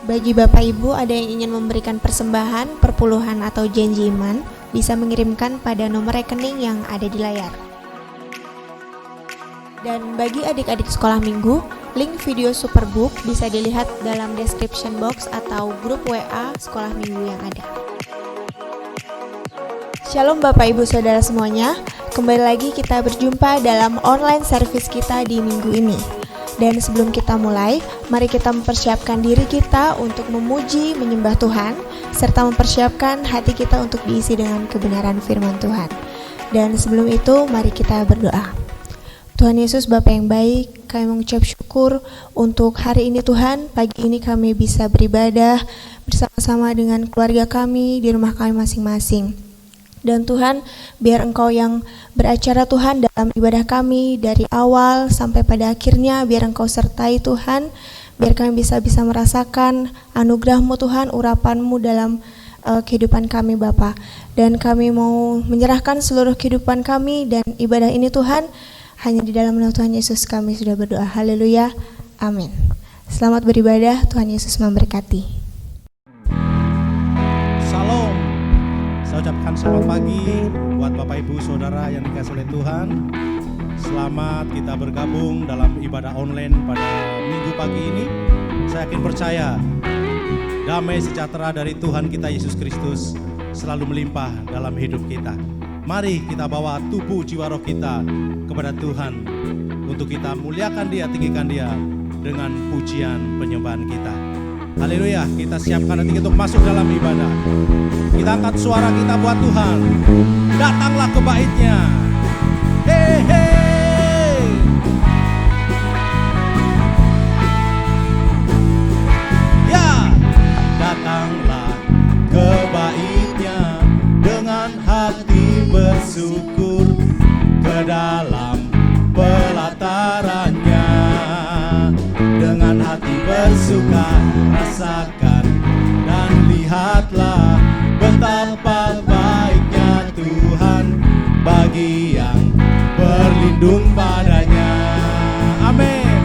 Bagi Bapak Ibu ada yang ingin memberikan persembahan, perpuluhan atau janji iman, bisa mengirimkan pada nomor rekening yang ada di layar. Dan bagi adik-adik sekolah minggu, link video Superbook bisa dilihat dalam description box atau grup WA sekolah minggu yang ada. Shalom Bapak Ibu Saudara semuanya, kembali lagi kita berjumpa dalam online service kita di minggu ini. Dan sebelum kita mulai, mari kita mempersiapkan diri kita untuk memuji, menyembah Tuhan, serta mempersiapkan hati kita untuk diisi dengan kebenaran firman Tuhan. Dan sebelum itu, mari kita berdoa. Tuhan Yesus, Bapa yang baik, kami mengucap syukur untuk hari ini Tuhan. Pagi ini kami bisa beribadah bersama-sama dengan keluarga kami di rumah kami masing-masing. Dan Tuhan, biar Engkau yang beracara Tuhan dalam ibadah kami dari awal sampai pada akhirnya, biar Engkau sertai Tuhan, biar kami bisa merasakan anugerah-Mu Tuhan, urapan-Mu dalam kehidupan kami Bapa. Dan kami mau menyerahkan seluruh kehidupan kami dan ibadah ini Tuhan, hanya di dalam nama Tuhan Yesus kami sudah berdoa. Haleluya, amin. Selamat beribadah, Tuhan Yesus memberkati. Saya ucapkan selamat pagi buat Bapak Ibu Saudara yang dikasihi oleh Tuhan. Selamat kita bergabung dalam ibadah online pada minggu pagi ini. Saya yakin percaya damai sejahtera dari Tuhan kita Yesus Kristus selalu melimpah dalam hidup kita. Mari kita bawa tubuh jiwa roh kita kepada Tuhan untuk kita muliakan Dia, tinggikan Dia dengan pujian penyembahan kita. Haleluya, kita siapkan hati untuk masuk dalam ibadah. Kita angkat suara kita buat Tuhan. Datanglah ke bait-Nya. Hey, hey. Ya, datanglah ke bait-Nya dengan hati bersyukur ke dalam pelataran-Nya. Dengan hati bersuka rasakan dan lihatlah betapa baiknya Tuhan bagi yang berlindung padanya. Amin.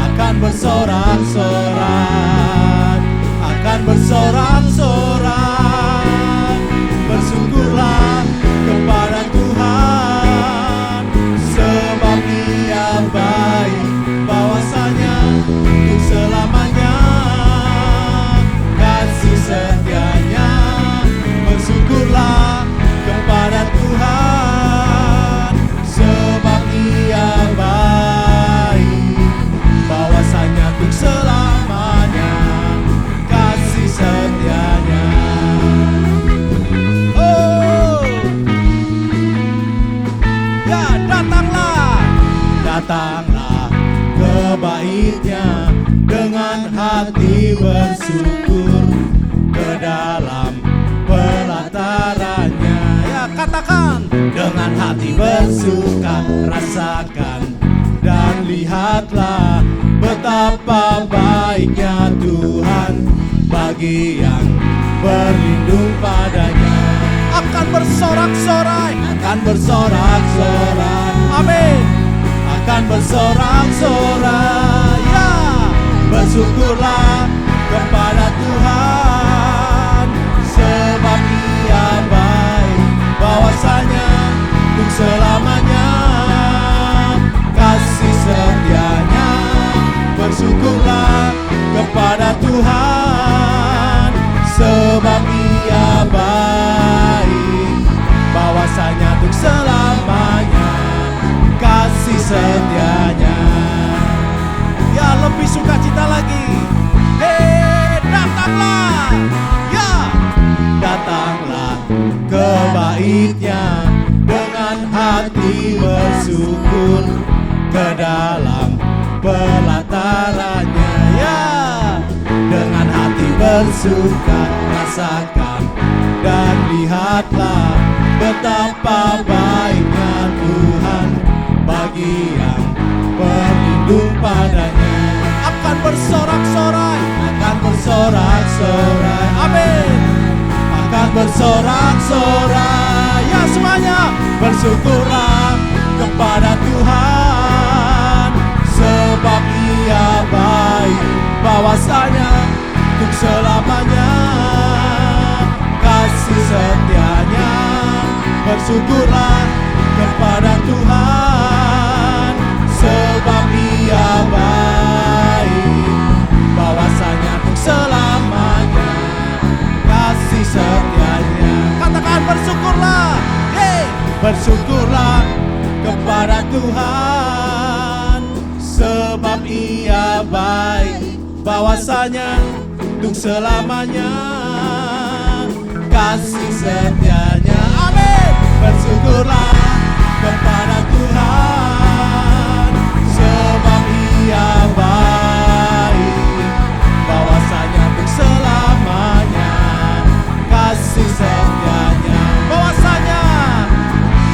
Akan bersorak-sorak, akan bersorak-sorak. Bersyukurlah kepada Tuhan, sebab Dia baik, bahwasanya untuk selamanya kasih setianya. Bersyukurlah kepada Tuhan, sebab Dia baik, bahwasanya untuk selamanya kasih setianya. Oh, ya datanglah ke bait-Nya dengan hati bersyukur ke dalam pelataran-Nya. Ya, katakan, dengan hati bersuka rasakan dan lihatlah betapa baiknya Tuhan bagi yang berlindung padanya. Akan bersorak-sorai, akan bersorak-sorai. Amin. Akan bersorak-sorai. Ya, bersyukurlah kepada Tuhan, sebab Dia baik, bahwasanya untuk selamanya kasih setianya. Bersyukurlah kepada Tuhan, sebab Dia baik, bahwasanya untuk selamanya kasih setianya. Ya, lebih sukacita lagi. Hei, datanglah. Ya, datanglah ke bait-Nya dengan hati bersyukur ke dalam pelataran-Nya. Ya, dengan hati bersuka rasakan dan lihatlah betapa baiknya Tuhan bagi yang berlindung padanya. Akan bersorak-sorai, akan bersorak-sorai. Amin. Akan bersorak-sorai. Ya, semuanya bersyukurlah kepada Tuhan, sebab Dia baik, bahwasanya untuk bersyukurlah kepada Tuhan, sebab Ia baik, bahwasanya untuk selamanya kasih setianya. Katakan bersyukurlah, bersyukurlah kepada Tuhan, sebab Ia baik, bahwasanya untuk selamanya kasih setianya. Amin. Bersyukurlah kepada Tuhan, sebab Ia baik, bahwasanya untuk selamanya kasih setianya.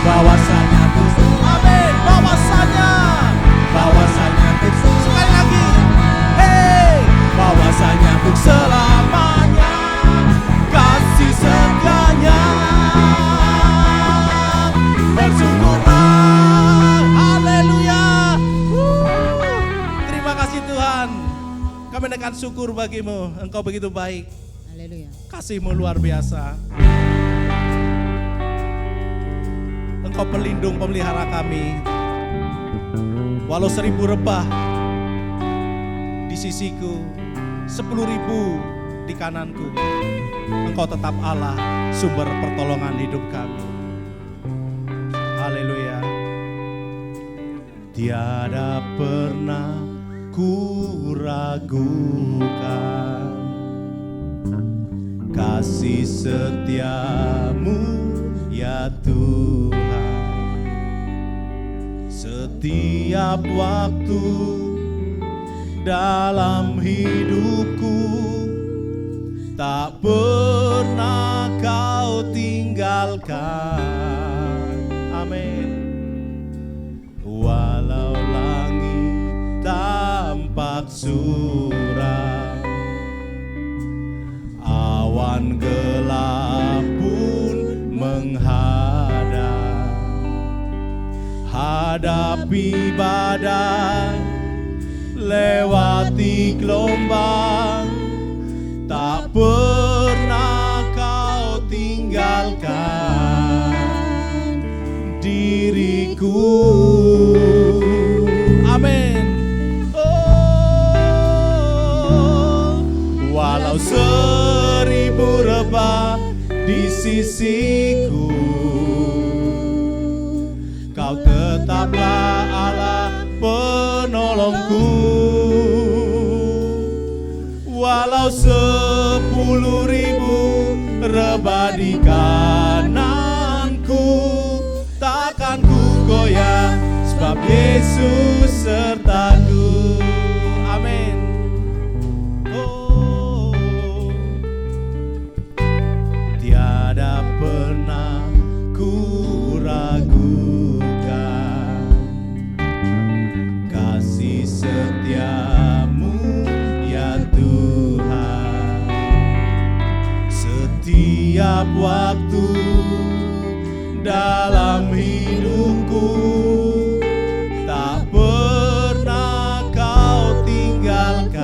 Bahwasanya untuk, amin, bahwasanya untuk, sekali lagi, bahwasanya untuk selamanya kasih setianya. Bersyukurlah, haleluya. Terima kasih Tuhan, kami menaikkan syukur bagimu, Engkau begitu baik, Haleluya. kasih-Mu luar biasa. Engkau pelindung pemelihara kami. Walau 1000 rebah di sisiku, 10.000 di kananku, Engkau tetap Allah, sumber pertolongan hidup kami. Haleluya. Tiada pernah ku ragukan kasih setiamu ya Tuhan. Setiap waktu dalam hidupku tak pernah Kau tinggalkan. Amin. Walau langit tampak suram, awan gelap pun menghadap, hadapi badai, lewati gelombang, tak pernah Kau tinggalkan diriku. Amin. Oh, walau 1000 rebah di sisiku, Kau tetaplah Allah penolongku. Walau 10.000 rebah di kananku, takkan ku goyah, sebab Yesus sertaku. Amin. Oh, tiada pernah ku ragukan kasih setiamu ya Tuhan. Setiap waktu dalam hidupku tak pernah Kau tinggalkan.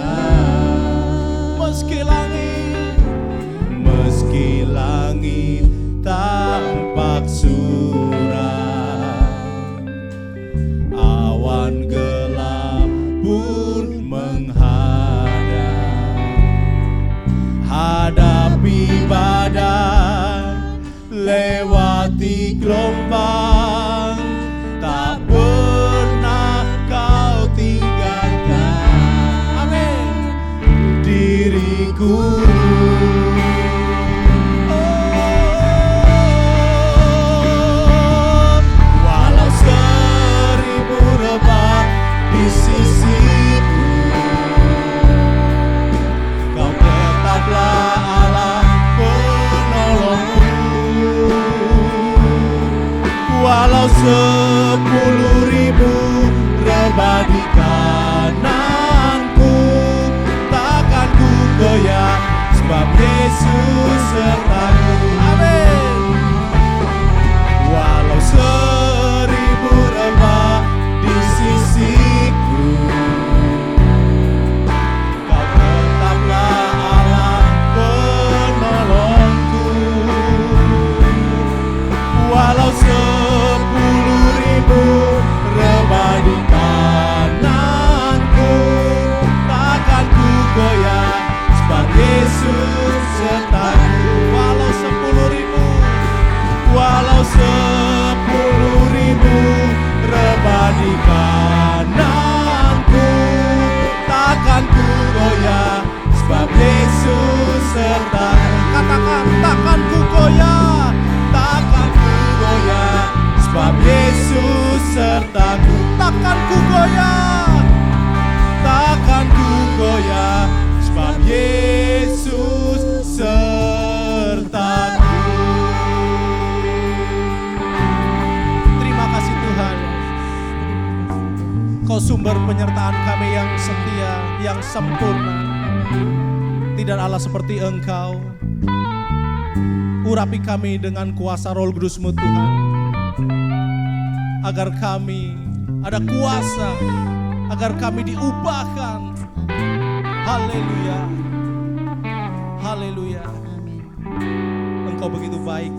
Meski langit tampak suram, awan gelap pun menghadap, hadapi badai, lewati gelombang, tak pernah Kau tinggalkan. Amin. Diriku. Oh, walau 1000 rebah di sisiku, Kau tetaplah Allah penolongku. Walau 10.000 rebah di kananku, takkan ku goyah, sertaku. Takkan ku goyah, sebab Yesus sertaku. Terima kasih Tuhan, Kau sumber penyertaan kami yang setia, yang sempurna. Tidak Allah seperti Engkau. Urapi kami dengan kuasa Roh Kudus-Mu Tuhan, agar kami ada kuasa, agar kami diubahkan. Haleluya, haleluya. Engkau begitu baik.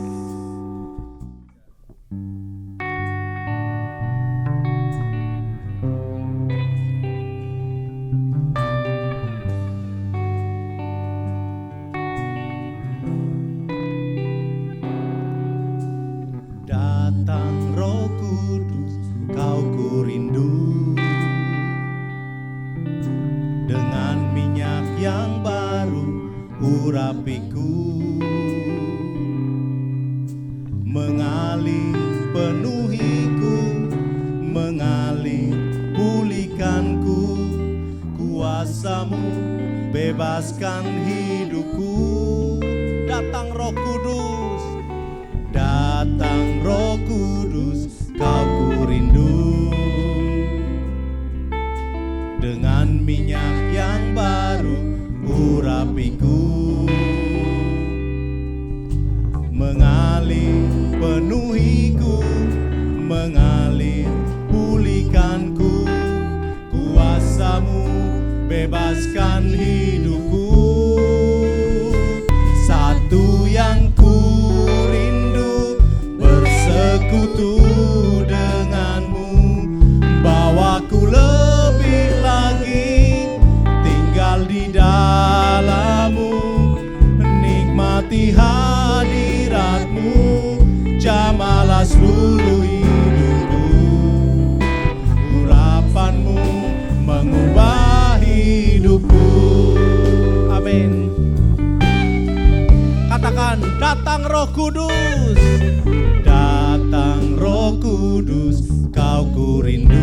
Datang Roh Kudus, Kau ku rindu, dengan minyak yang baru urapiku, mengalir penuhiku, mengalir pulihkanku, kuasa-Mu bebaskan hidupku. Datang Roh Kudus, datang Roh Kudus, Kau ku rindu, dengan minyak yang baru urapiku, mengalir penuhiku, mengalir pulihkanku, kuasa-Mu bebaskan hidupku. Satu yang ku rindu, bersekutu denganmu, bawaku lebih lagi tinggal di dalam-Mu, nikmati hadirat-Mu, jamalah seluruh hidupku. Urapan-Mu mengubah hidupku. Amin. Katakan, datang Roh Kudus, datang Roh Kudus, Kau ku rindu,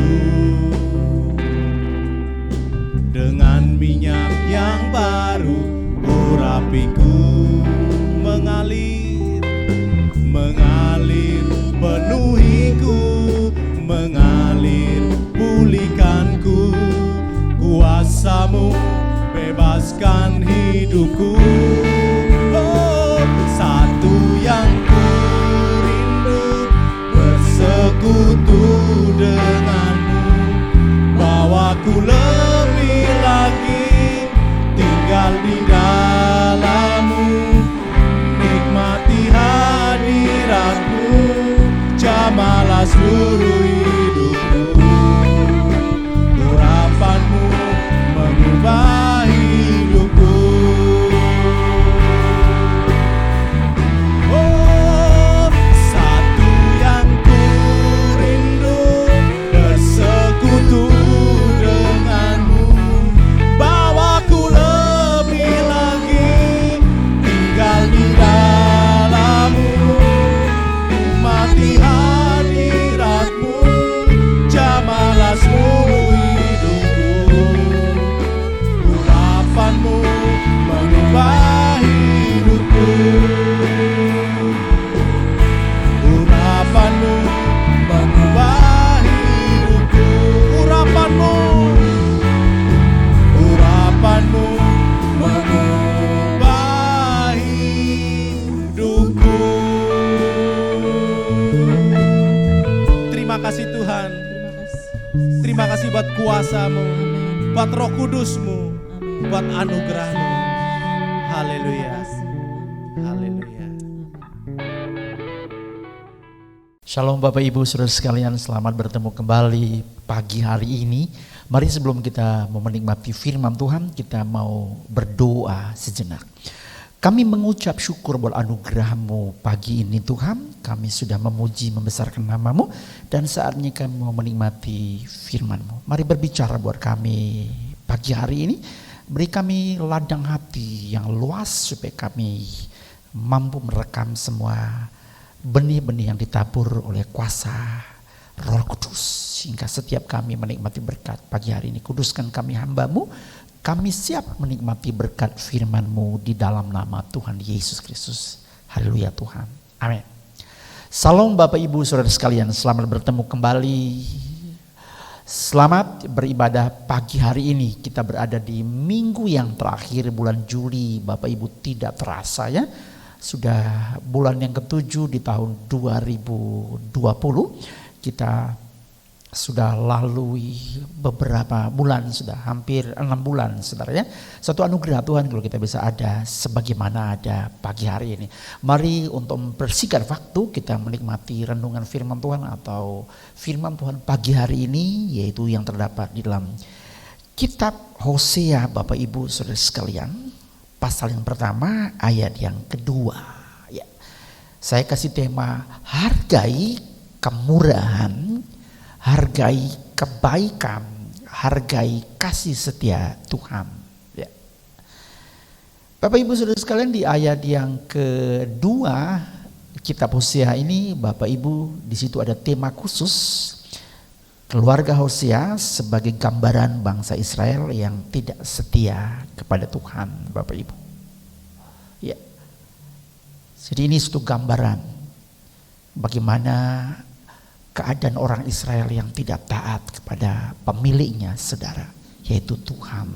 dengan minyak yang baru urapiku, mengalir, mengalir penuhiku, mengalir pulihkanku, kuasa-Mu bebaskan hidupku. Oh, satu yang ku rindu, bersekutu denganmu, bawaku lebih lagi tinggal di dalam-Mu, nikmati hadirat-Mu, jamalah seluruh hidupku. Urapan-Mu mengubah hidupku. Oh, satu yang ku rindu, bersekutu denganmu, bawaku lebih lagi tinggal di dalam-Mu, nikmati hadirat-Mu, jamalah seluruh hidupku. Urapan-Mu mengubah hidupku. Urapan-Mu mengubah hidupku. Urapan-Mu, urapan-Mu mengubah hidupku. Terima kasih Tuhan. Terima kasih buat kuasa-Mu, buat Roh Kudus-Mu, buat anugerah-Mu. Haleluya. Haleluya. Shalom Bapak Ibu Saudara sekalian, selamat bertemu kembali pagi hari ini. Mari sebelum kita mau menikmati firman Tuhan, kita mau berdoa sejenak. Kami mengucap syukur buat anugerah-Mu pagi ini Tuhan. Kami sudah memuji, membesarkan nama-Mu, dan saatnya kami mau menikmati firman-Mu. Mari berbicara buat kami pagi hari ini. Beri kami ladang hati yang luas supaya kami mampu merekam semua benih-benih yang ditabur oleh kuasa Roh Kudus, sehingga setiap kami menikmati berkat pagi hari ini. Kuduskan kami hamba-Mu, kami siap menikmati berkat firman-Mu di dalam nama Tuhan Yesus Kristus. Haleluya Tuhan. Amin. Salam Bapak Ibu Saudara sekalian, selamat bertemu kembali. Selamat beribadah pagi hari ini. Kita berada di minggu yang terakhir bulan Juli. Bapak Ibu, tidak terasa ya, sudah bulan yang ke-7 di tahun 2020. Kita sudah lalui beberapa bulan, sudah hampir 6 bulan saudara ya. Satu anugerah Tuhan kalau kita bisa ada sebagaimana ada pagi hari ini. Mari untuk mempersingkat waktu kita menikmati renungan firman Tuhan atau firman Tuhan pagi hari ini, yaitu yang terdapat di dalam kitab Hosea Bapak Ibu Saudara sekalian, pasal yang pertama ayat yang kedua ya. Saya kasih tema hargai kemurahan, hargai kebaikan, hargai kasih setia Tuhan. Ya. Bapak Ibu Saudara sekalian, di ayat yang kedua kitab Hosea ini, Bapak Ibu, di situ ada tema khusus keluarga Hosea sebagai gambaran bangsa Israel yang tidak setia kepada Tuhan, Bapak Ibu. Ya. Jadi ini suatu gambaran bagaimana keadaan orang Israel yang tidak taat kepada pemiliknya, saudara, yaitu Tuhan.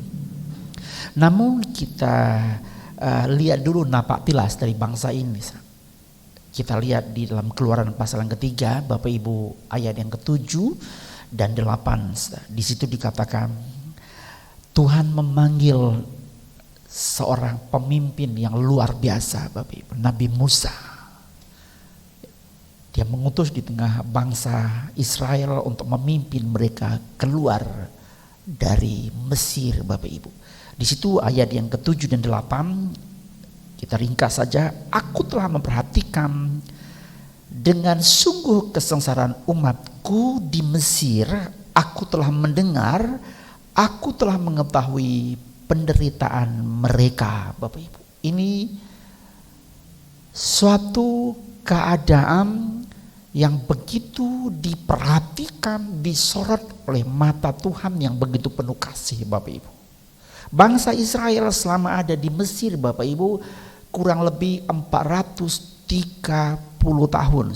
Namun kita lihat dulu napak tilas dari bangsa ini. Kita lihat di dalam Keluaran pasal yang ketiga, Bapak Ibu, ayat yang ke-7 dan 8. Di situ dikatakan Tuhan memanggil seorang pemimpin yang luar biasa, Bapak Ibu, Nabi Musa. Dia mengutus di tengah bangsa Israel untuk memimpin mereka keluar dari Mesir, Bapak Ibu. Di situ ayat yang ke-7 dan 8 kita ringkas saja. Aku telah memperhatikan dengan sungguh kesengsaraan umatku di Mesir. Aku telah mendengar, aku telah mengetahui penderitaan mereka, Bapak Ibu. Ini suatu keadaan yang begitu diperhatikan, disorot oleh mata Tuhan yang begitu penuh kasih, Bapak Ibu. Bangsa Israel selama ada di Mesir, Bapak Ibu, kurang lebih 430 tahun.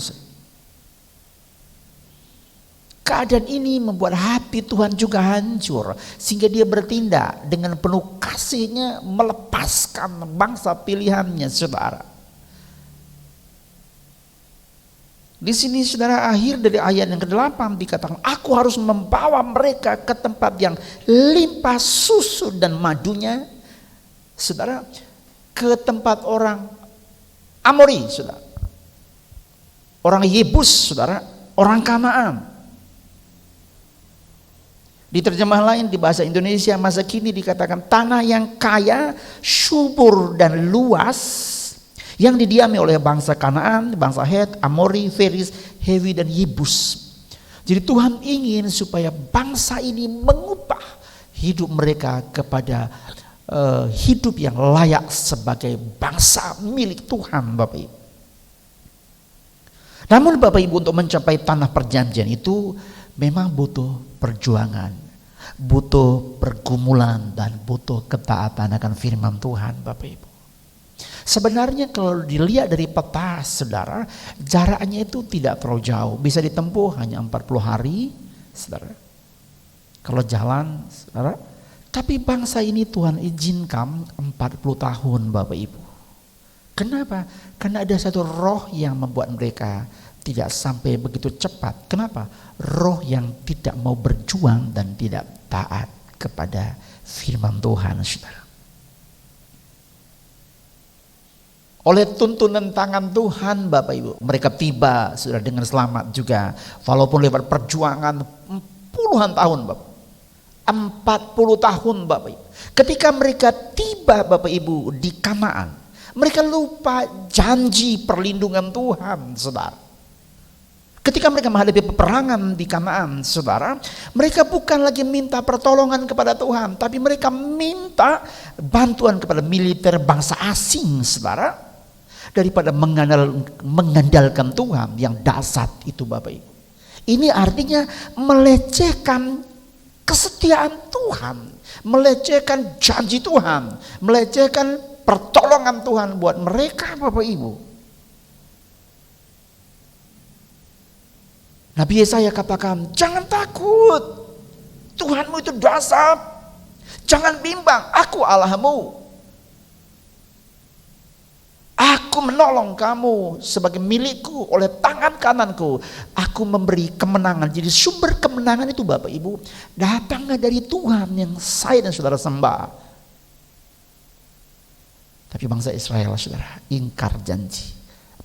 Keadaan ini membuat hati Tuhan juga hancur, sehingga dia bertindak dengan penuh kasihnya melepaskan bangsa pilihannya, saudara. Di sini saudara, akhir dari ayat yang ke-8 dikatakan, aku harus membawa mereka ke tempat yang limpah susu dan madunya, saudara, ke tempat orang Amori, saudara, orang Yebus, saudara, orang Kanaan. Di terjemahan lain di bahasa Indonesia masa kini dikatakan tanah yang kaya, subur dan luas, yang didiami oleh bangsa Kanaan, bangsa Het, Amori, Feris, Hewi dan Yebus. Jadi Tuhan ingin supaya bangsa ini mengubah hidup mereka kepada hidup yang layak sebagai bangsa milik Tuhan, Bapak Ibu. Namun Bapak Ibu, untuk mencapai tanah perjanjian itu memang butuh perjuangan, butuh pergumulan, dan butuh ketaatan akan firman Tuhan, Bapak Ibu. Sebenarnya kalau dilihat dari peta, saudara, jaraknya itu tidak terlalu jauh, bisa ditempuh hanya 40 hari, saudara, kalau jalan, saudara. Tapi bangsa ini Tuhan izinkan 40 tahun, Bapak Ibu. Kenapa? Karena ada satu roh yang membuat mereka tidak sampai begitu cepat. Kenapa? Roh yang tidak mau berjuang dan tidak taat kepada firman Tuhan, saudara. Oleh tuntunan tangan Tuhan, Bapak Ibu, mereka tiba sudah dengan selamat juga, walaupun lewat perjuangan puluhan tahun, Bapak. 40 tahun, Bapak Ibu. Ketika mereka tiba, Bapak Ibu, di Kanaan, mereka lupa janji perlindungan Tuhan, saudara. Ketika mereka menghadapi peperangan di Kanaan, saudara, mereka bukan lagi minta pertolongan kepada Tuhan, tapi mereka minta bantuan kepada militer bangsa asing, saudara. Daripada mengandalkan Tuhan yang dahsyat itu, Bapak Ibu. Ini artinya melecehkan kesetiaan Tuhan, melecehkan janji Tuhan, melecehkan pertolongan Tuhan buat mereka, Bapak Ibu. Nabi Yesaya katakan, jangan takut, Tuhanmu itu dahsyat, jangan bimbang, aku Allahmu. Aku menolong kamu sebagai milikku oleh tangan kananku. Aku memberi kemenangan. Jadi sumber kemenangan itu Bapak Ibu datangnya dari Tuhan yang saya dan saudara sembah. Tapi bangsa Israel saudara ingkar janji,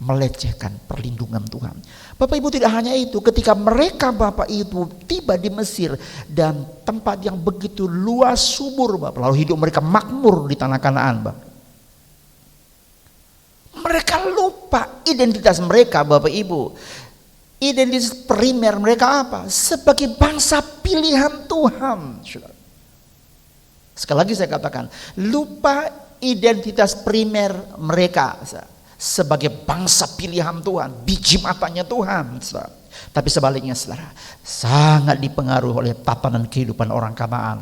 melecehkan perlindungan Tuhan. Bapak Ibu tidak hanya itu, ketika mereka Bapak Ibu tiba di Mesir dan tempat yang begitu luas subur Bapak, lalu hidup mereka makmur di tanah Kanaan Bapak. Mereka lupa identitas mereka Bapak Ibu. Identitas primer mereka apa? Sebagai bangsa pilihan Tuhan. Sekali lagi saya katakan, lupa identitas primer mereka sebagai bangsa pilihan Tuhan, biji matanya Tuhan. Tapi sebaliknya saudara, sangat dipengaruhi oleh tatanan kehidupan orang Kanaan.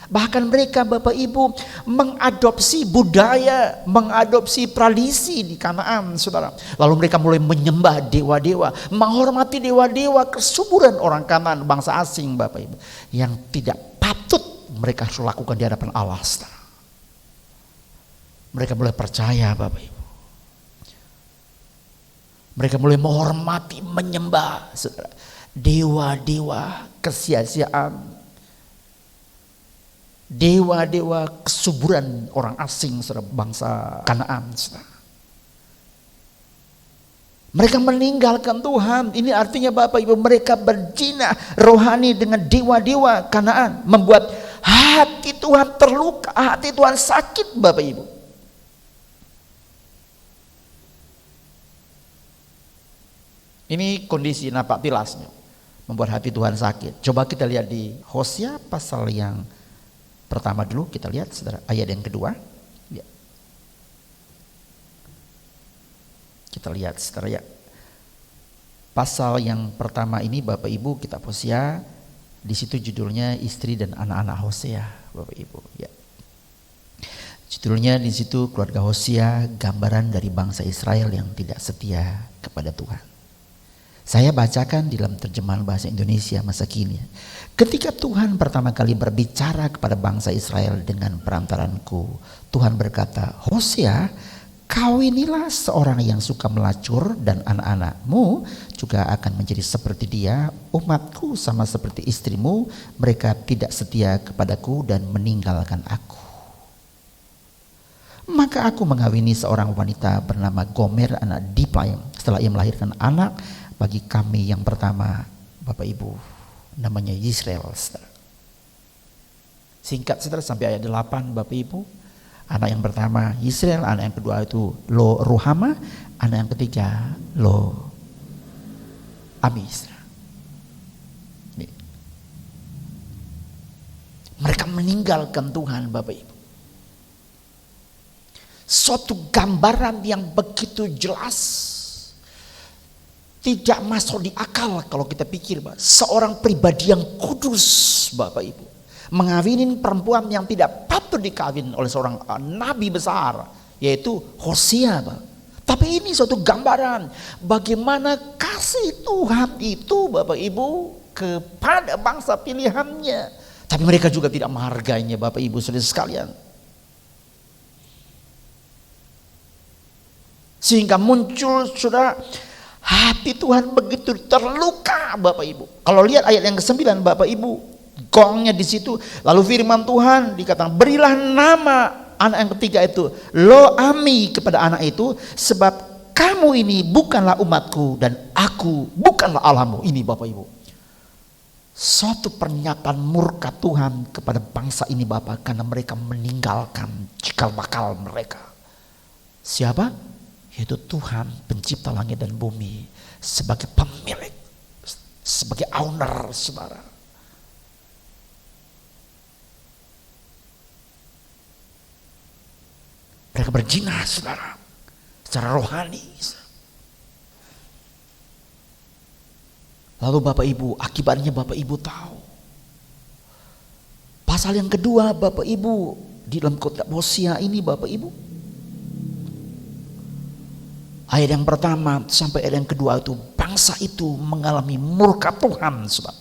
Bahkan mereka Bapak Ibu mengadopsi budaya, mengadopsi tradisi di Kanaan saudara. Lalu mereka mulai menyembah dewa-dewa, menghormati dewa-dewa kesuburan orang Kanaan, bangsa asing Bapak Ibu, yang tidak patut mereka lakukan di hadapan Allah saudara. Mereka mulai percaya Bapak Ibu. Mereka mulai menghormati, menyembah saudara, dewa-dewa kesia-siaan, dewa-dewa kesuburan orang asing saudara, bangsa Kanaan saudara. Mereka meninggalkan Tuhan. Ini artinya Bapak Ibu mereka berzina rohani dengan dewa-dewa Kanaan, membuat hati Tuhan terluka, hati Tuhan sakit Bapak Ibu. Ini kondisi napak tilasnya, membuat hati Tuhan sakit. Coba kita lihat di Hosea pasal yang pertama dulu, kita lihat saudara, ayat yang kedua. Ya. Kita lihat saudara ya. Pasal yang pertama ini Bapak Ibu, kitab Hosea, di situ judulnya istri dan anak-anak Hosea, Bapak Ibu. Ya. Judulnya di situ keluarga Hosea, gambaran dari bangsa Israel yang tidak setia kepada Tuhan. Saya bacakan di dalam terjemahan bahasa Indonesia masa kini. Ketika Tuhan pertama kali berbicara kepada bangsa Israel dengan perantaranku, Tuhan berkata, Hosea, kawinilah seorang yang suka melacur dan anak-anakmu juga akan menjadi seperti dia. Umatku sama seperti istrimu, mereka tidak setia kepadaku dan meninggalkan aku. Maka aku mengawini seorang wanita bernama Gomer anak Diblaim. Setelah ia melahirkan anak bagi kami yang pertama, Bapak Ibu, namanya Yisrael. Singkat saudara sampai ayat 8 Bapak Ibu. Anak yang pertama Yisrael, anak yang kedua itu Lo Ruhama, anak yang ketiga Lo Ami. Mereka meninggalkan Tuhan Bapak Ibu. Suatu gambaran yang begitu jelas, tidak masuk di akal kalau kita pikir seorang pribadi yang kudus Bapak Ibu mengawinin perempuan yang tidak patut dikawin oleh seorang nabi besar, yaitu Hosea. Tapi ini suatu gambaran bagaimana kasih Tuhan itu Bapak Ibu kepada bangsa pilihannya. Tapi mereka juga tidak menghargainya Bapak Ibu saudara sekalian. Sehingga muncul saudara, hati Tuhan begitu terluka Bapak Ibu. Kalau lihat ayat yang ke-9 Bapak Ibu, gongnya di situ. Lalu firman Tuhan dikatakan, berilah nama anak yang ketiga itu Lo Ami kepada anak itu, sebab kamu ini bukanlah umatku dan aku bukanlah Allahmu. Ini Bapak Ibu, suatu pernyataan murka Tuhan kepada bangsa ini Bapak, karena mereka meninggalkan cikal bakal mereka. Siapa? Yaitu Tuhan pencipta langit dan bumi sebagai pemilik, sebagai owner saudara. Mereka berzina saudara secara rohani. Lalu Bapak Ibu, akibatnya Bapak Ibu tahu. Pasal yang kedua Bapak Ibu, di dalam kitab Hosea ini Bapak Ibu, ayat yang pertama sampai ayat yang kedua itu, bangsa itu mengalami murka Tuhan, saudara.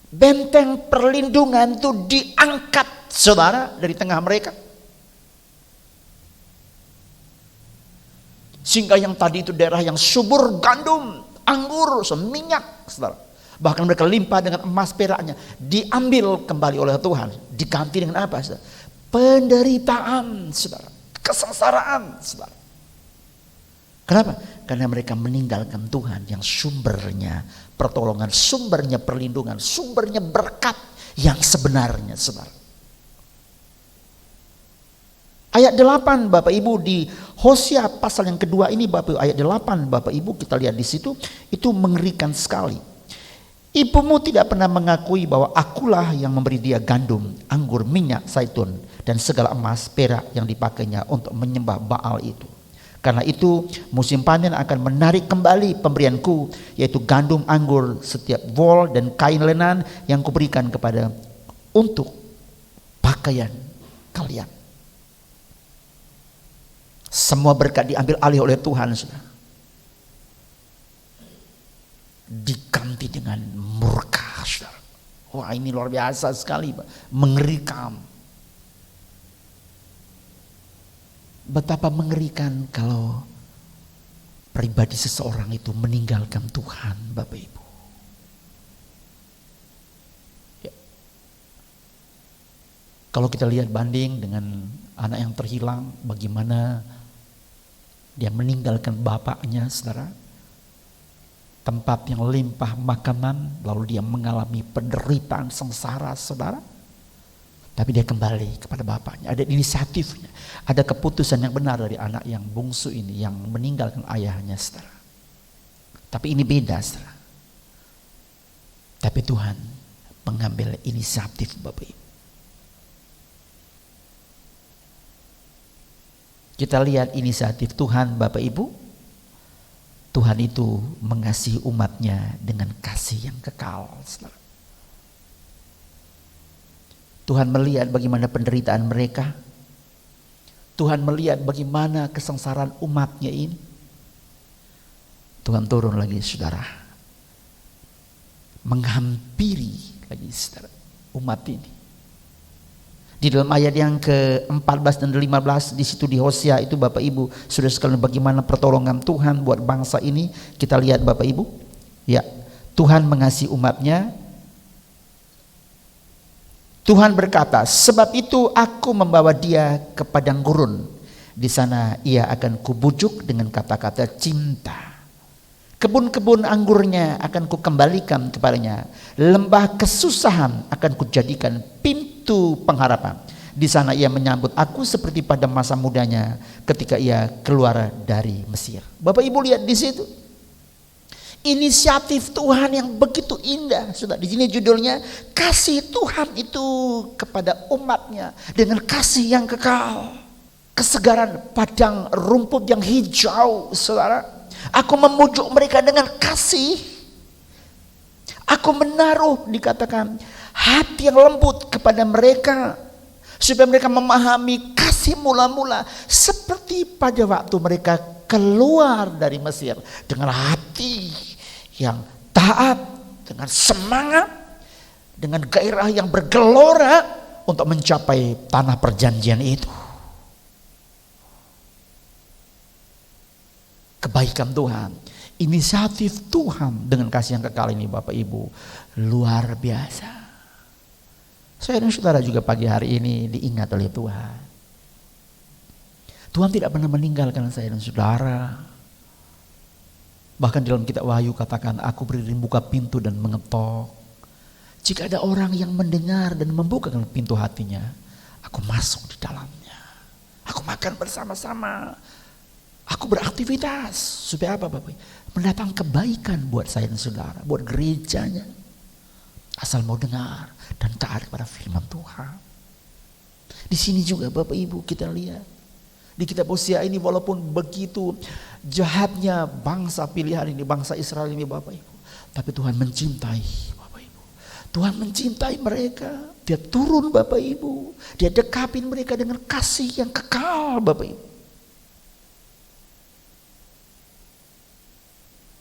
Benteng perlindungan itu diangkat, saudara, dari tengah mereka. Sehingga yang tadi itu daerah yang subur gandum, anggur, minyak, saudara. Bahkan mereka limpah dengan emas peraknya, diambil kembali oleh Tuhan. Diganti dengan apa, saudara? Penderitaan, saudara. Kesengsaraan, saudara. Kenapa? Karena mereka meninggalkan Tuhan yang sumbernya pertolongan, sumbernya perlindungan, sumbernya berkat yang sebenarnya, saudara. Ayat 8 Bapak Ibu di Hosea pasal yang kedua ini, Bapak Ibu, ayat 8 Bapak Ibu, kita lihat di situ, itu mengerikan sekali. Ibumu tidak pernah mengakui bahwa akulah yang memberi dia gandum, anggur, minyak, zaitun, dan segala emas, perak yang dipakainya untuk menyembah Baal itu. Karena itu musim panen akan menarik kembali pemberianku, yaitu gandum, anggur, setiap wol dan kain lenan yang kuberikan kepada untuk pakaian kalian. Semua berkat diambil alih oleh Tuhan, saudara. Diganti dengan murka, saudara. Wah, ini luar biasa sekali, mengerikan. Betapa mengerikan kalau pribadi seseorang itu meninggalkan Tuhan, Bapak Ibu. Ya. Kalau kita lihat banding dengan anak yang terhilang, bagaimana dia meninggalkan bapaknya, saudara. Tempat yang limpah makanan, lalu dia mengalami penderitaan sengsara, saudara. Tapi dia kembali kepada bapaknya. Ada inisiatifnya, ada keputusan yang benar dari anak yang bungsu ini, yang meninggalkan ayahnya, saudara. Tapi ini beda, saudara. Tapi Tuhan mengambil inisiatif, Bapak Ibu. Kita lihat inisiatif Tuhan, Bapak Ibu. Tuhan itu mengasihi umatnya dengan kasih yang kekal, saudara. Tuhan melihat bagaimana penderitaan mereka. Tuhan melihat bagaimana kesengsaraan umatnya ini. Tuhan turun lagi, saudara. Menghampiri lagi, saudara, umat ini. Di dalam ayat yang ke-14 dan 15 di situ di Hosea itu, Bapak Ibu, sudah sekalian bagaimana pertolongan Tuhan buat bangsa ini. Kita lihat, Bapak Ibu. Ya, Tuhan mengasihi umatnya. Tuhan berkata, sebab itu aku membawa dia ke padang gurun. Di sana ia akan kubujuk dengan kata-kata cinta. Kebun-kebun anggurnya akan kukembalikan kepadanya. Lembah kesusahan akan kujadikan pintu pengharapan. Di sana ia menyambut aku seperti pada masa mudanya ketika ia keluar dari Mesir. Bapak Ibu lihat di situ. Inisiatif Tuhan yang begitu indah. Sudah di sini judulnya, kasih Tuhan itu kepada umatnya dengan kasih yang kekal. Kesegaran padang rumput yang hijau, saudara. Aku memujuk mereka dengan kasih. Aku menaruh, dikatakan, hati yang lembut kepada mereka, supaya mereka memahami kasih mula-mula seperti pada waktu mereka keluar dari Mesir, dengan hati yang taat, dengan semangat, dengan gairah yang bergelora untuk mencapai tanah perjanjian itu. Kebaikan Tuhan, inisiatif Tuhan dengan kasih yang kekal ini, Bapak Ibu, luar biasa. Saya dan saudara juga pagi hari ini diingat oleh Tuhan. Tuhan tidak pernah meninggalkan saya dan saudara. Bahkan dalam kitab Wahyu katakan, aku berdiri buka pintu dan mengetok. Jika ada orang yang mendengar dan membukakan pintu hatinya, aku masuk di dalamnya. Aku makan bersama-sama. Aku beraktivitas. Supaya apa, Bapak? Mendatang kebaikan buat saya dan saudara, buat gerejanya. Asal mau dengar dan taat kepada firman Tuhan. Di sini juga Bapak Ibu kita lihat. Di kitab Hosea ini walaupun begitu jahatnya bangsa pilihan ini, bangsa Israel ini Bapak Ibu, tapi Tuhan mencintai Bapak Ibu. Tuhan mencintai mereka. Dia turun Bapak Ibu. Dia dekapin mereka dengan kasih yang kekal Bapak Ibu.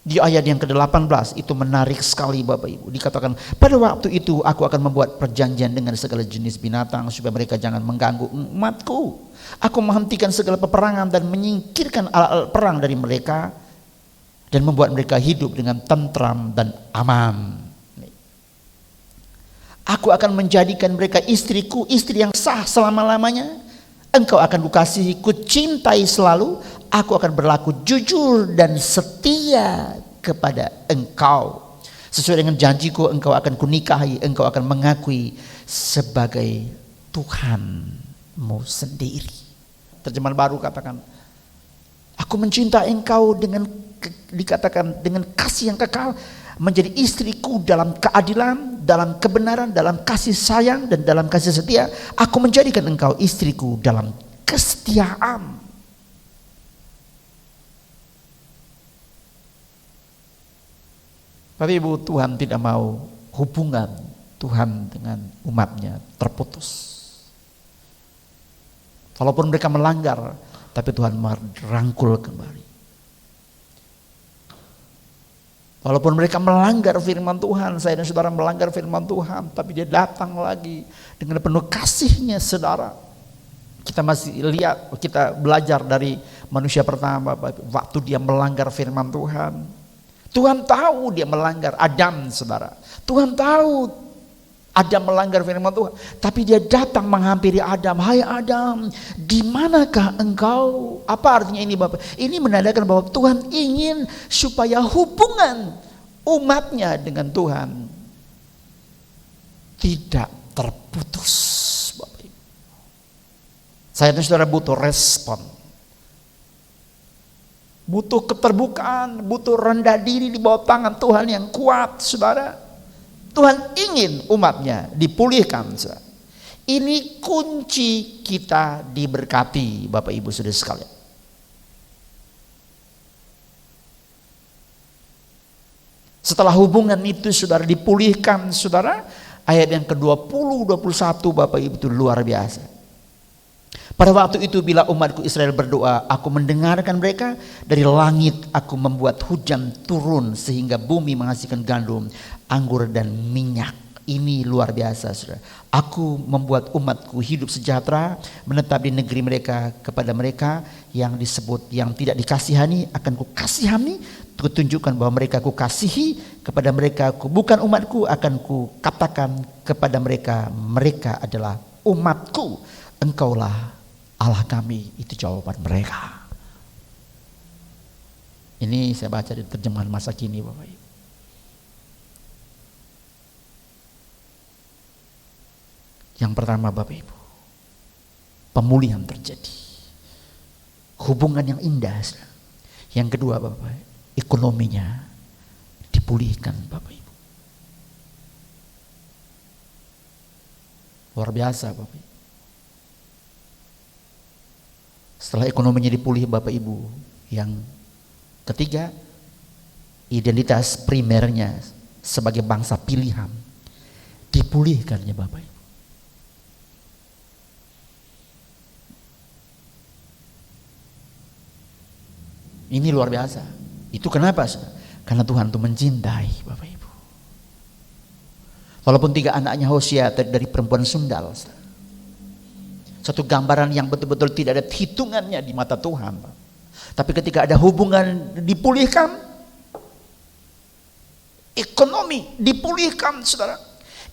Di ayat yang ke-18 itu menarik sekali Bapak Ibu. Dikatakan, pada waktu itu aku akan membuat perjanjian dengan segala jenis binatang supaya mereka jangan mengganggu umatku. Aku menghentikan segala peperangan dan menyingkirkan alat-alat perang dari mereka dan membuat mereka hidup dengan tentram dan aman. Aku akan menjadikan mereka istriku, istri yang sah selama-lamanya. Engkau akan kukasihi, kucintai selalu. Aku akan berlaku jujur dan setia kepada engkau. Sesuai dengan janjiku, engkau akan kunikahi, engkau akan mengakui sebagai Tuhanmu sendiri. Terjemahan baru katakan, aku mencintai engkau dikatakan dengan kasih yang kekal, menjadi istriku dalam keadilan, dalam kebenaran, dalam kasih sayang, dan dalam kasih setia. Aku menjadikan engkau istriku dalam kesetiaan. Bapak Ibu, Tuhan tidak mau hubungan Tuhan dengan umatnya terputus. Walaupun mereka melanggar, tapi Tuhan merangkul kembali. Walaupun mereka melanggar firman Tuhan, saya dan saudara melanggar firman Tuhan, tapi dia datang lagi dengan penuh kasihnya saudara. Kita masih lihat, kita belajar dari manusia pertama, waktu dia melanggar firman Tuhan. Tuhan tahu dia melanggar, Adam saudara. Tuhan tahu Adam melanggar firman Tuhan, tapi dia datang menghampiri Adam. Hai Adam, di manakah engkau? Apa artinya ini Bapak? Ini menandakan bahwa Tuhan ingin supaya hubungan umatnya dengan Tuhan tidak terputus. Bapak Ibu, saya dan saudara butuh respon, butuh keterbukaan, butuh rendah diri di bawah tangan Tuhan yang kuat saudara. Tuhan ingin umatnya dipulihkan. Ini kunci kita diberkati Bapak Ibu saudara sekalian. Setelah hubungan itu saudara dipulihkan saudara, ayat yang ke-20, 21 Bapak Ibu itu luar biasa. Pada waktu itu bila umatku Israel berdoa, aku mendengarkan mereka. Dari langit aku membuat hujan turun sehingga bumi menghasilkan gandum, anggur dan minyak. Ini luar biasa saudara. Aku membuat umatku hidup sejahtera, menetap di negeri mereka. Kepada mereka yang disebut yang tidak dikasihani akan kukasihani, kutunjukkan bahwa mereka kukasihi. Kepada mereka bukan umatku akan kukatakan kepada mereka, mereka adalah umatku. Engkaulah Allah kami, itu jawaban mereka. Ini saya baca di terjemahan masa kini Bapak Ibu. Yang pertama Bapak Ibu, pemulihan terjadi, hubungan yang indah. Yang kedua Bapak, ekonominya dipulihkan Bapak Ibu. Luar biasa Bapak Ibu. Setelah ekonominya dipulih Bapak Ibu, yang ketiga, identitas primernya sebagai bangsa pilihan dipulihkannya Bapak Ibu. Ini luar biasa. Itu kenapa? Karena Tuhan itu mencintai Bapak Ibu. Walaupun 3 anaknya Hosea dari perempuan sundal, satu gambaran yang betul-betul tidak ada hitungannya di mata Tuhan. Tapi ketika ada hubungan dipulihkan, ekonomi dipulihkan saudara,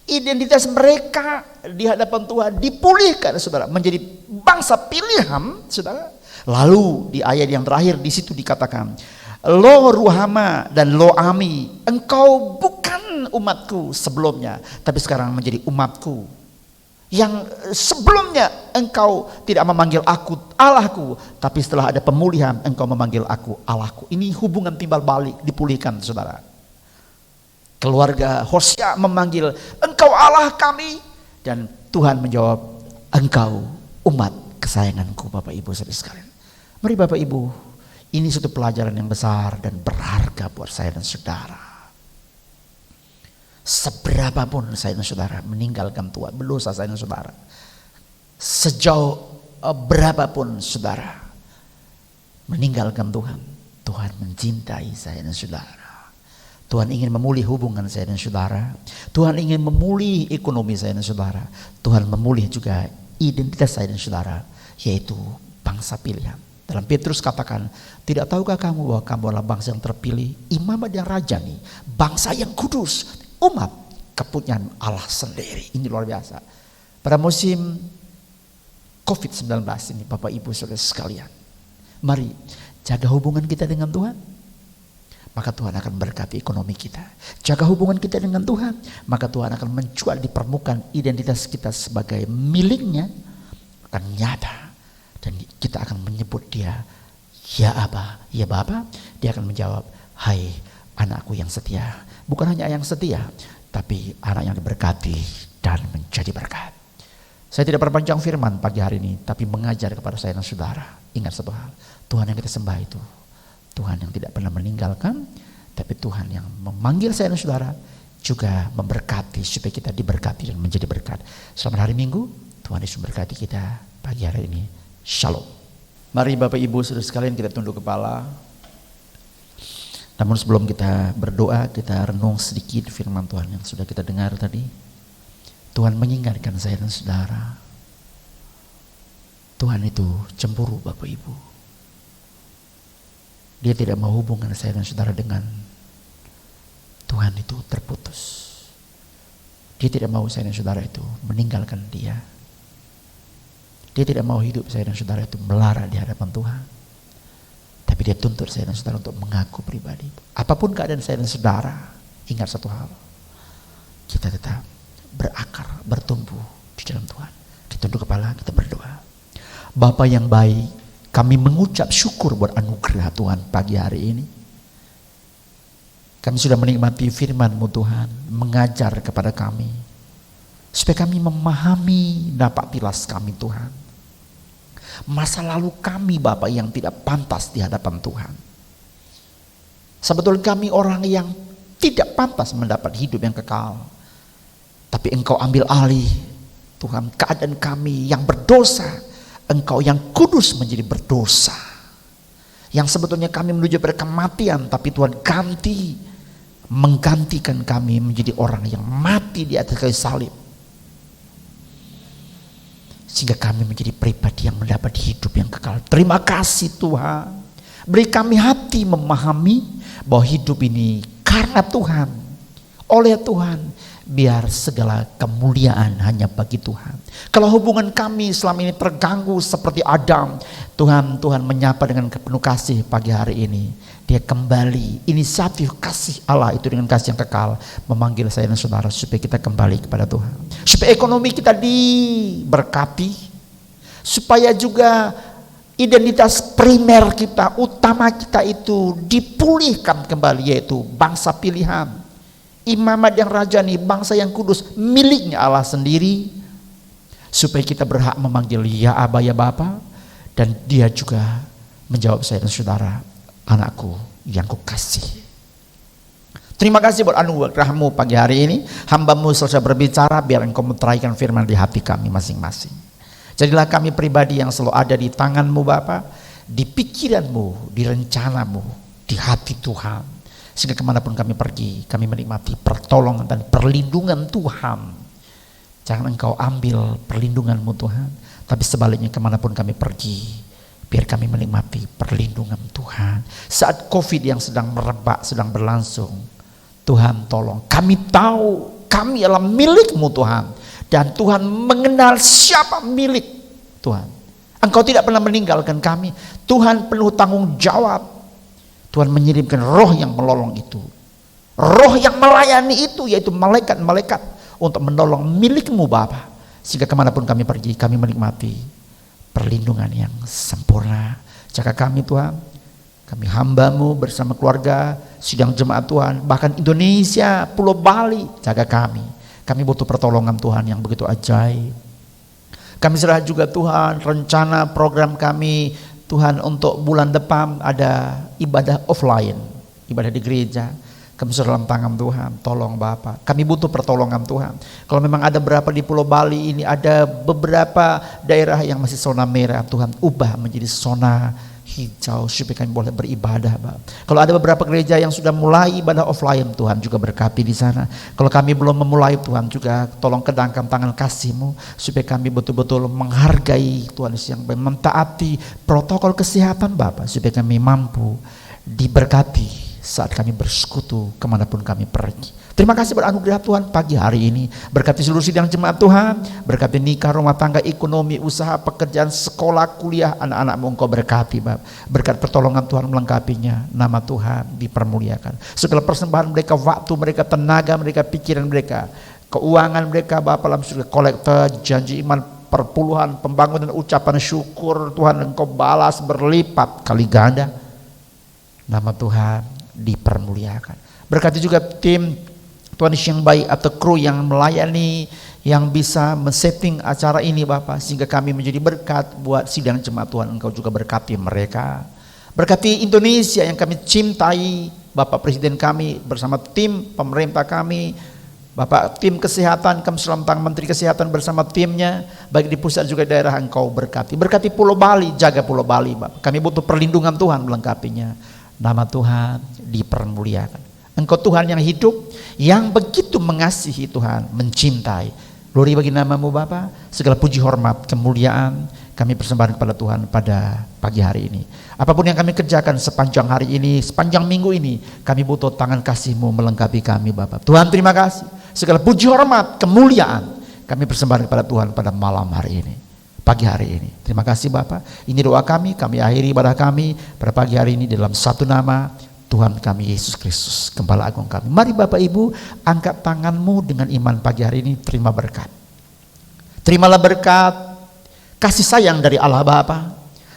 identitas mereka di hadapan Tuhan dipulihkan saudara, menjadi bangsa pilihan saudara. Lalu di ayat yang terakhir di situ dikatakan, Lo Ruhama dan Lo Ami, engkau bukan umatku sebelumnya, tapi sekarang menjadi umatku. Yang sebelumnya engkau tidak memanggil aku Allahku, tapi setelah ada pemulihan engkau memanggil aku Allahku. Ini hubungan timbal balik dipulihkan saudara. Keluarga Hosea memanggil engkau Allah kami, dan Tuhan menjawab engkau umat kesayanganku Bapak Ibu saudara sekalian. Mari Bapak Ibu, ini suatu pelajaran yang besar dan berharga buat saya dan saudara. Seberapapun saya dan saudara meninggalkan Tuhan, berdosa saya dan saudara, sejauh berapapun saudara meninggalkan Tuhan, Tuhan mencintai saya dan saudara. Tuhan ingin memulih hubungan saya dan saudara. Tuhan ingin memulih ekonomi saya dan saudara. Tuhan memulih juga identitas saya dan saudara, yaitu bangsa pilihan. Dalam Petrus katakan, tidak tahukah kamu bahwa kamu adalah bangsa yang terpilih, imamat yang rajani, bangsa yang kudus, umat kepunyaan Allah sendiri. Ini luar biasa. Pada musim COVID-19 ini Bapak Ibu Saudara sekalian, mari jaga hubungan kita dengan Tuhan, maka Tuhan akan berkati ekonomi kita. Jaga hubungan kita dengan Tuhan, maka Tuhan akan mencuat di permukaan identitas kita sebagai miliknya akan nyata. Dan kita akan menyebut dia, ya Aba, ya Bapa. Dia akan menjawab, hai anakku yang setia. Bukan hanya yang setia, tapi anak yang diberkati dan menjadi berkat. Saya tidak perpanjang firman pagi hari ini, tapi mengajar kepada saya dan saudara. Ingat satu hal, Tuhan yang kita sembah itu Tuhan yang tidak pernah meninggalkan, tapi Tuhan yang memanggil saya dan saudara juga memberkati supaya kita diberkati dan menjadi berkat. Selamat hari Minggu, Tuhan Yesus memberkati kita pagi hari ini. Shalom. Mari Bapak Ibu Saudara sekalian kita tunduk kepala. Namun sebelum kita berdoa, kita renung sedikit firman Tuhan yang sudah kita dengar tadi. Tuhan mengingatkan saya dan saudara, Tuhan itu cemburu Bapak Ibu. Dia tidak mau hubungan saya dan saudara dengan Tuhan itu terputus. Dia tidak mau saya dan saudara itu meninggalkan dia. Dia tidak mau hidup saya dan saudara itu melara di hadapan Tuhan. Tapi dia tuntut saya dan saudara untuk mengaku pribadi. Apapun keadaan saya dan saudara, ingat satu hal, kita tetap berakar, bertumbuh di dalam Tuhan. Kita tunduk kepala, kita berdoa. Bapa yang baik, kami mengucap syukur buat anugerah Tuhan pagi hari ini. Kami sudah menikmati firman-Mu Tuhan, mengajar kepada kami, supaya kami memahami napak tilas kami Tuhan. Masa lalu kami Bapak yang tidak pantas di hadapan Tuhan. Sebetulnya kami orang yang tidak pantas mendapat hidup yang kekal. Tapi Engkau ambil alih Tuhan keadaan kami yang berdosa. Engkau yang kudus menjadi berdosa. Yang sebetulnya kami menuju pada kematian, tapi Tuhan menggantikan kami menjadi orang yang mati di atas kayu salib. Sehingga kami menjadi pribadi yang mendapat hidup yang kekal. Terima kasih Tuhan. Beri kami hati memahami bahwa hidup ini karena Tuhan, oleh Tuhan. Biar segala kemuliaan hanya bagi Tuhan. Kalau hubungan kami selama ini terganggu seperti Adam, Tuhan menyapa dengan penuh kasih pagi hari ini. Dia kembali, inisiatif kasih Allah itu dengan kasih yang kekal, memanggil saya dan saudara supaya kita kembali kepada Tuhan. Supaya ekonomi kita diberkati, supaya juga identitas primer kita, utama kita itu dipulihkan kembali, yaitu bangsa pilihan. Imamat yang rajani, bangsa yang kudus, miliknya Allah sendiri, supaya kita berhak memanggil ya Aba ya Bapa, dan dia juga menjawab saya dan saudara, anakku yang kukasih. Terima kasih buat anugerah-Mu pagi hari ini. Hamba-Mu selesai berbicara, biar Engkau meteraikan firman di hati kami masing-masing. Jadilah kami pribadi yang selalu ada di tangan-Mu Bapa, di pikiran-Mu, di rencana-Mu, di hati Tuhan. Sehingga kemanapun kami pergi, kami menikmati pertolongan dan perlindungan Tuhan. Jangan Engkau ambil perlindungan-Mu Tuhan, tapi sebaliknya kemanapun kami pergi, biar kami menikmati perlindungan Tuhan. Saat COVID yang sedang merebak, sedang berlangsung, Tuhan tolong. Kami tahu kami adalah milik-Mu Tuhan, dan Tuhan mengenal siapa milik Tuhan. Engkau tidak pernah meninggalkan kami. Tuhan penuh tanggung jawab. Tuhan mengirimkan roh yang menolong itu. Roh yang melayani itu, yaitu malaikat-malaikat untuk menolong milik-Mu Bapa. Sehingga kemanapun kami pergi, kami menikmati perlindungan yang sempurna. Jaga kami Tuhan. Kami hamba-Mu bersama keluarga, sidang jemaat Tuhan, bahkan Indonesia, Pulau Bali, jaga kami. Kami butuh pertolongan Tuhan yang begitu ajaib. Kami serah juga Tuhan rencana program kami Tuhan untuk bulan depan ada ibadah offline, ibadah di gereja. Kami sudah dalam tangan Tuhan, tolong Bapak. Kami butuh pertolongan Tuhan. Kalau memang ada berapa di Pulau Bali ini, ada beberapa daerah yang masih zona merah, Tuhan ubah menjadi zona hijau supaya kami boleh beribadah, Bapak. Kalau ada beberapa gereja yang sudah mulai ibadah offline, Tuhan juga berkati di sana. Kalau kami belum memulai, Tuhan juga tolong kedangkan tangan kasih-Mu supaya kami betul-betul menghargai Tuhan Yesus, yang mentaati protokol kesehatan, Bapak, supaya kami mampu diberkati saat kami bersekutu kemanapun kami pergi. Terima kasih beranugerah Tuhan pagi hari ini. Berkati seluruh sidang jemaat Tuhan, berkati nikah, rumah tangga, ekonomi, usaha, pekerjaan, sekolah, kuliah, anak-anak-Mu Engkau berkati, Bapak. Berkat pertolongan Tuhan melengkapinya, nama Tuhan dipermuliakan. Segala persembahan mereka, waktu mereka, tenaga mereka, pikiran mereka, keuangan mereka, Bapak, dalam surga, kolektor, janji iman, perpuluhan, pembangunan, ucapan syukur, Tuhan Engkau balas berlipat kali ganda. Nama Tuhan dipermuliakan. Berkati juga tim Tuhan Yesus yang baik atau kru yang melayani, yang bisa men-setting acara ini, Bapak, sehingga kami menjadi berkat buat sidang jemaat Tuhan. Engkau juga berkati mereka. Berkati Indonesia yang kami cintai, Bapak Presiden kami bersama tim pemerintah kami, Bapak tim kesehatan, kami dalam tangan Menteri Kesehatan bersama timnya, baik di pusat juga daerah. Engkau berkati. Berkati Pulau Bali, jaga Pulau Bali, Bapak. Kami butuh perlindungan Tuhan melengkapinya. Nama Tuhan dipermuliakan. Engkau Tuhan yang hidup, yang begitu mengasihi Tuhan, mencintai. Glory bagi nama-Mu Bapa. Segala puji, hormat, kemuliaan kami persembahkan kepada Tuhan pada pagi hari ini. Apapun yang kami kerjakan sepanjang hari ini, sepanjang minggu ini, kami butuh tangan kasih-Mu melengkapi kami, Bapa. Tuhan terima kasih. Segala puji, hormat, kemuliaan kami persembahkan kepada Tuhan pada malam hari ini, pagi hari ini. Terima kasih Bapak. Ini doa kami akhiri ibadah kami pada pagi hari ini dalam satu nama Tuhan kami Yesus Kristus, Gembala Agung kami. Mari Bapak Ibu angkat tanganmu dengan iman pagi hari ini, terima berkat. Terimalah berkat kasih sayang dari Allah Bapa,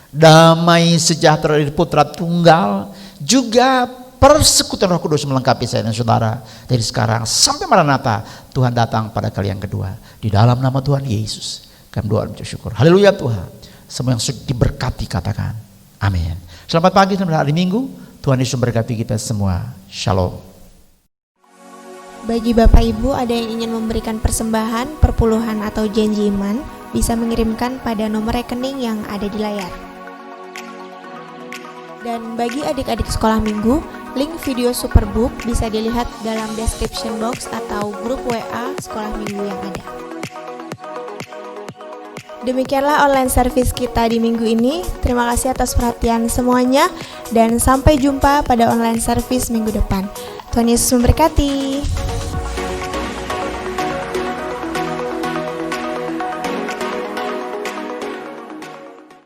damai sejahtera dari Putra Tunggal, juga persekutuan Roh Kudus melengkapi saya dan saudara dari sekarang sampai Maranatha. Tuhan datang pada kali yang kedua. Di dalam nama Tuhan Yesus kami doa dan bersyukur. Haleluya Tuhan. Semua yang sudah diberkati katakan amin. Selamat pagi dan hari Minggu. Tuhan Yesus memberkati kita semua. Shalom. Bagi Bapak Ibu ada yang ingin memberikan persembahan, perpuluhan atau janji iman, bisa mengirimkan pada nomor rekening yang ada di layar. Dan bagi adik-adik sekolah minggu, link video Superbook bisa dilihat dalam description box atau grup WA sekolah minggu yang ada. Demikianlah online service kita di minggu ini. Terima kasih atas perhatian semuanya dan sampai jumpa pada online service minggu depan. Tuhan Yesus memberkati.